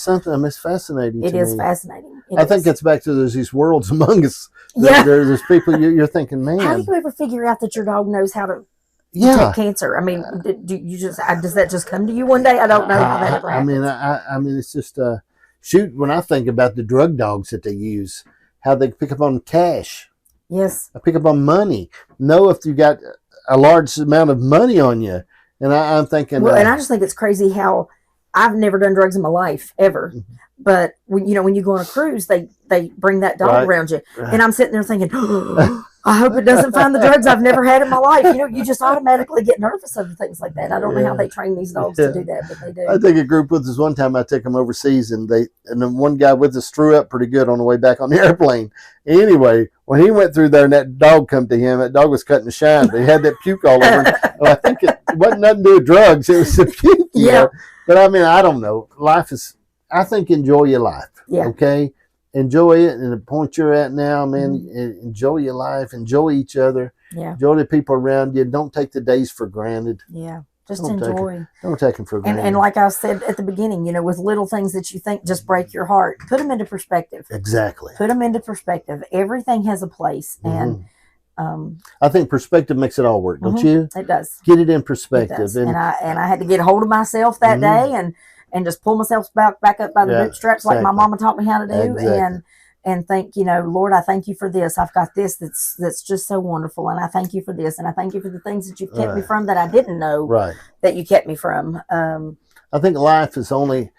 something. I mean, it's fascinating. It is fascinating. I think it's back to these worlds among us. There's people you're thinking, man. How do you ever figure out that your dog knows how to detect cancer? I mean, does that just come to you one day? I don't know how that ever happens. I mean, it's just shoot. When I think about the drug dogs that they use, how they pick up on cash. Yes. I pick up on money. Know if you got a large amount of money on you. And I'm thinking... Well, and I just think it's crazy how I've never done drugs in my life, ever. Mm-hmm. But, when you go on a cruise, they bring that dog around you. Right. And I'm sitting there thinking, I hope it doesn't find the drugs I've never had in my life. You just automatically get nervous over things like that. I don't know how they train these dogs to do that, but they do. I think a group with us one time, I took them overseas, and then one guy with us threw up pretty good on the way back on the airplane. Anyway, when he went through there and that dog come to him, that dog was cutting the shine, but he had that puke all over him. Well, I think it wasn't nothing to do with drugs. It was the puke. You know? But I mean, I don't know. I think enjoy your life. Yeah. Okay? Enjoy it, and the point you're at now, man, enjoy your life, enjoy each other, enjoy the people around you. Don't take the days for granted. Yeah, just enjoy. Don't take them for granted. And like I said at the beginning, with little things that you think just break your heart, put them into perspective. Exactly. Put them into perspective. Everything has a place, and I think perspective makes it all work, don't you? It does. Get it in perspective. It does. And I had to get a hold of myself that day and just pull myself back up by the bootstraps like my mama taught me how to do. Exactly. And think, Lord, I thank you for this. I've got this that's just so wonderful. And I thank you for this. And I thank you for the things that you've kept me from that I didn't know that you kept me from. I think life is only,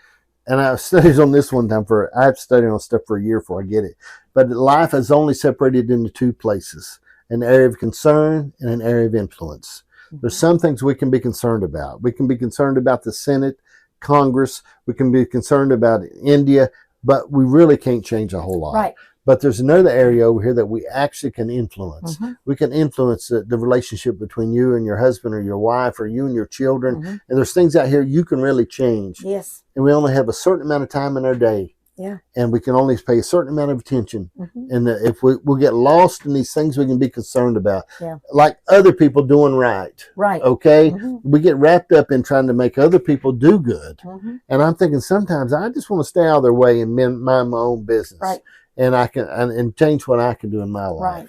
and I studied on this one time I've studied on stuff for a year before I get it. But life is only separated into two places, an area of concern and an area of influence. Mm-hmm. There's some things we can be concerned about. We can be concerned about the Senate, Congress, we can be concerned about India, but we really can't change a whole lot. Right. But there's another area over here that we actually can influence. Mm-hmm. We can influence the relationship between you and your husband or your wife or you and your children. Mm-hmm. And there's things out here you can really change. Yes. And we only have a certain amount of time in our day. Yeah. And we can only pay a certain amount of attention. Mm-hmm. And if we'll get lost in these things we can be concerned about. Yeah. Like other people doing right. Right. Okay? Mm-hmm. We get wrapped up in trying to make other people do good. Mm-hmm. And I'm thinking sometimes I just want to stay out of their way and mind my own business. Right. And I can and change what I can do in my life. Right.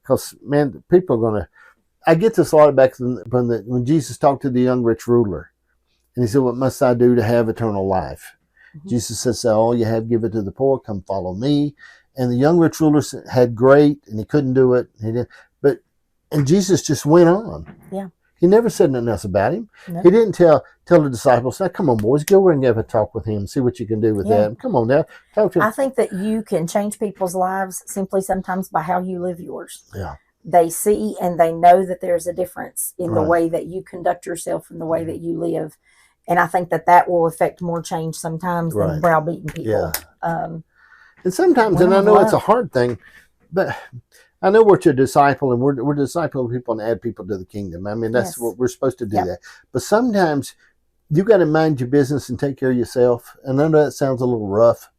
Because, man, people are going to... I get this a lot back from when Jesus talked to the young rich ruler. And he said, what must I do to have eternal life? Mm-hmm. Jesus says, all you have, give it to the poor. Come follow me. And the young rich ruler had great, and he couldn't do it. And Jesus just went on. Yeah. He never said nothing else about him. No. He didn't tell the disciples, now, come on, boys, go over and have a talk with him. See what you can do with that. Come on now. Talk to him. I think that you can change people's lives simply sometimes by how you live yours. Yeah. They see and they know that there's a difference in the way that you conduct yourself and the way that you live. And I think that will affect more change sometimes than browbeating people. Yeah. And sometimes, and I know it's a hard thing, but I know we're to disciple and we're discipling people and add people to the kingdom. I mean, that's what we're supposed to do that. But sometimes you got to mind your business and take care of yourself. And I know that sounds a little rough,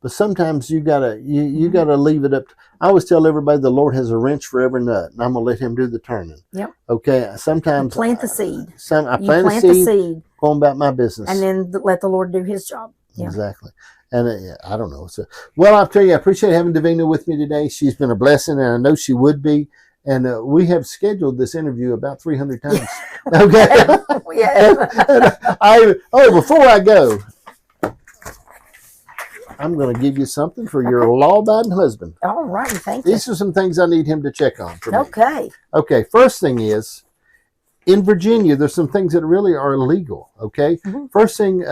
but sometimes you gotta leave it up. I always tell everybody the Lord has a wrench for every nut, and I'm gonna let Him do the turning. Yep. Okay. Sometimes plant the seed. I plant the seed. Going about my business, and then let the Lord do His job. Yeah. Exactly. And I don't know. So, well, I'll tell you, I appreciate having Davina with me today. She's been a blessing, and I know she would be. And we have scheduled this interview about 300 times. Okay. Before I go, I'm going to give you something for your law-abiding husband. All right, thank you. These are some things I need him to check on for me. Okay. Okay, first thing is, in Virginia, there's some things that really are illegal, okay? Mm-hmm. First thing,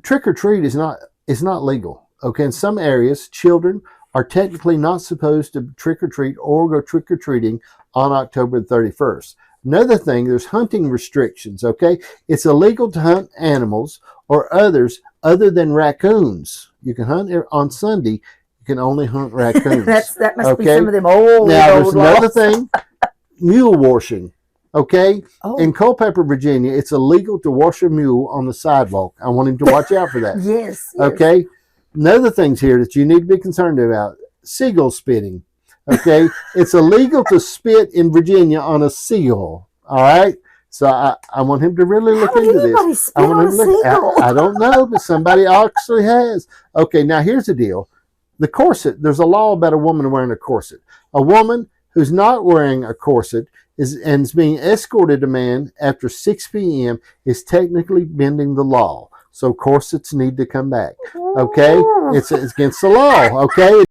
trick-or-treat is not legal, okay? In some areas, children are technically not supposed to trick-or-treat or go trick-or-treating on October 31st. Another thing, there's hunting restrictions, okay? It's illegal to hunt animals or others other than raccoons. You can hunt on Sunday. You can only hunt raccoons. that must be some of them old Now, old there's another thing, mule washing, okay? Oh. In Culpeper, Virginia, it's illegal to wash a mule on the sidewalk. I want him to watch out for that. Yes. Okay? Another things here that you need to be concerned about, seagull spitting. Okay? It's illegal to spit in Virginia on a seagull. All right? So I want him to really look How would into anybody this. spit on a seagull? I don't know, but somebody actually has. Okay, now here's the deal. The corset, there's a law about a woman wearing a corset. A woman who's not wearing a corset is being escorted to a man after 6 p.m. is technically bending the law. So corsets need to come back. Okay? It's against the law. Okay?